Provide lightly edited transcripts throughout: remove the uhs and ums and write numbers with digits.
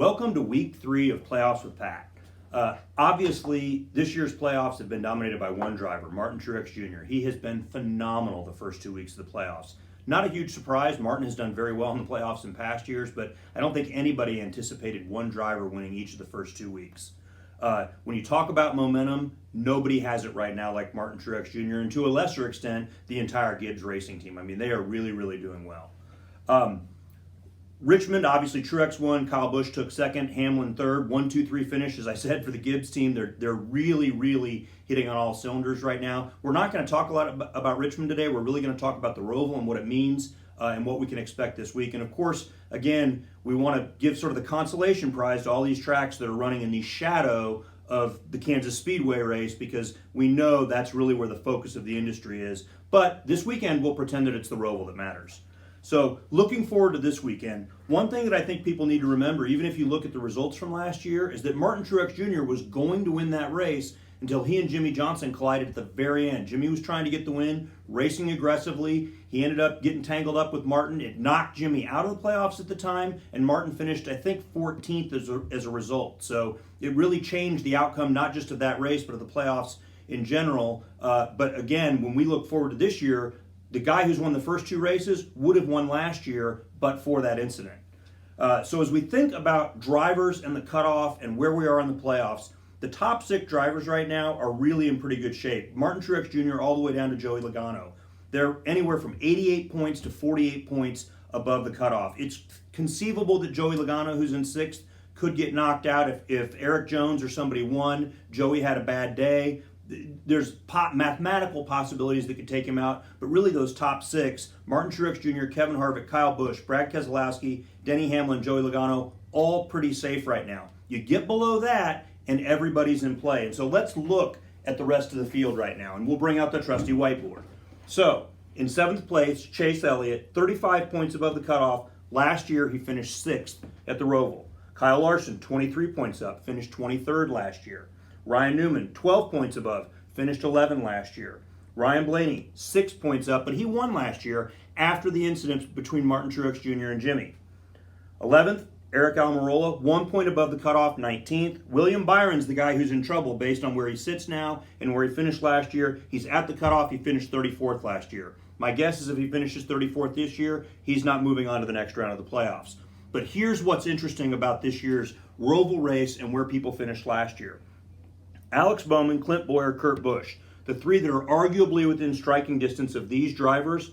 Welcome to week 3 of playoffs with Pat. Obviously, this year's playoffs have been dominated by one driver, Martin Truex Jr. He has been phenomenal the first 2 weeks of the playoffs. Not a huge surprise. Martin has done very well in the playoffs in past years, but I don't think anybody anticipated one driver winning each of the first 2 weeks. When you talk about momentum, nobody has it right now like Martin Truex Jr. and to a lesser extent, the entire Gibbs racing team. I mean, they are really doing well. Richmond, obviously Truex won, Kyle Busch took second, Hamlin third, 1-2-3 finish, as I said, for the Gibbs team. They're really hitting on all cylinders right now. We're not going to talk a lot about Richmond today. We're really going to talk about the Roval and what it means and what we can expect this week. And of course, again, we want to give sort of the consolation prize to all these tracks that are running in the shadow of the Kansas Speedway race, because we know that's really where the focus of the industry is. But this weekend, we'll pretend that it's the Roval that matters. So looking forward to this weekend, one thing that I think people need to remember, even if you look at the results from last year, is that Martin Truex Jr. was going to win that race until he and Jimmie Johnson collided at the very end. Jimmie was trying to get the win, racing aggressively. He ended up getting tangled up with Martin. It knocked Jimmie out of the playoffs at the time, and Martin finished, I think, 14th as a result. So it really changed the outcome, not just of that race, but of the playoffs in general. But again, when we look forward to this year, the guy who's won the first 2 races would have won last year, but for that incident. So as we think about drivers and the cutoff and where we are in the playoffs, the top 6 drivers right now are really in pretty good shape. Martin Truex Jr. all the way down to Joey Logano. They're anywhere from 88 points to 48 points above the cutoff. It's conceivable that Joey Logano, who's in 6th, could get knocked out if Eric Jones or somebody won. Joey had a bad day. There's mathematical possibilities that could take him out, but really those top 6, Martin Truex Jr., Kevin Harvick, Kyle Busch, Brad Keselowski, Denny Hamlin, Joey Logano, all pretty safe right now. You get below that, and everybody's in play. And so let's look at the rest of the field right now, and we'll bring out the trusty whiteboard. So, in 7th place, Chase Elliott, 35 points above the cutoff. Last year, he finished 6th at the Roval. Kyle Larson, 23 points up, finished 23rd last year. Ryan Newman, 12 points above, finished 11 last year. Ryan Blaney, 6 points up, but he won last year after the incident between Martin Truex Jr. and Jimmie. 11th, Eric Almirola, 1 point above the cutoff, 19th. William Byron's the guy who's in trouble based on where he sits now and where he finished last year. He's at the cutoff. He finished 34th last year. My guess is if he finishes 34th this year, he's not moving on to the next round of the playoffs. But here's what's interesting about this year's Roval race and where people finished last year. Alex Bowman, Clint Bowyer, Kurt Busch, the 3 that are arguably within striking distance of these drivers,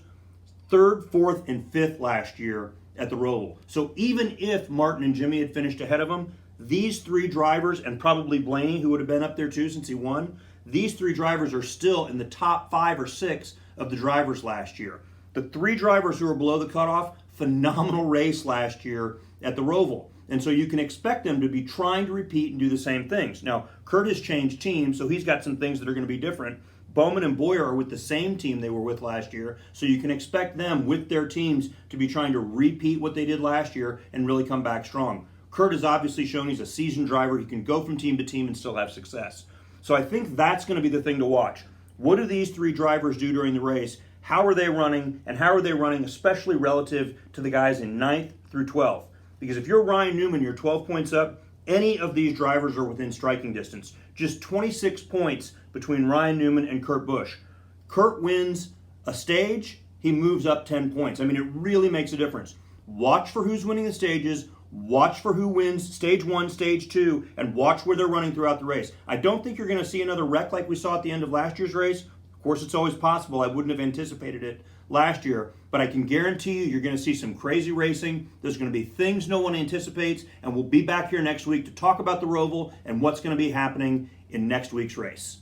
3rd, 4th, and 5th last year at the Roval. So even if Martin and Jimmie had finished ahead of them, these 3 drivers, and probably Blaney, who would have been up there too since he won, these 3 drivers are still in the top 5 or 6 of the drivers last year. The 3 drivers who are below the cutoff, phenomenal race last year at the Roval. And so you can expect them to be trying to repeat and do the same things. Now, Kurt has changed teams, so he's got some things that are going to be different. Bowman and Bowyer are with the same team they were with last year, so you can expect them with their teams to be trying to repeat what they did last year and really come back strong. Kurt has obviously shown he's a seasoned driver. He can go from team to team and still have success. So I think that's going to be the thing to watch. What do these 3 drivers do during the race? How are they running? And how are they running, especially relative to the guys in 9th through 12th? Because if you're Ryan Newman, you're 12 points up, any of these drivers are within striking distance. Just 26 points between Ryan Newman and Kurt Busch. Kurt wins a stage, he moves up 10 points. I mean, it really makes a difference. Watch for who's winning the stages, watch for who wins stage 1, stage 2, and watch where they're running throughout the race. I don't think you're going to see another wreck like we saw at the end of last year's race. Of course, it's always possible. I wouldn't have anticipated it last year, but I can guarantee you you're going to see some crazy racing. There's going to be things no one anticipates, and we'll be back here next week to talk about the Roval and what's going to be happening in next week's race.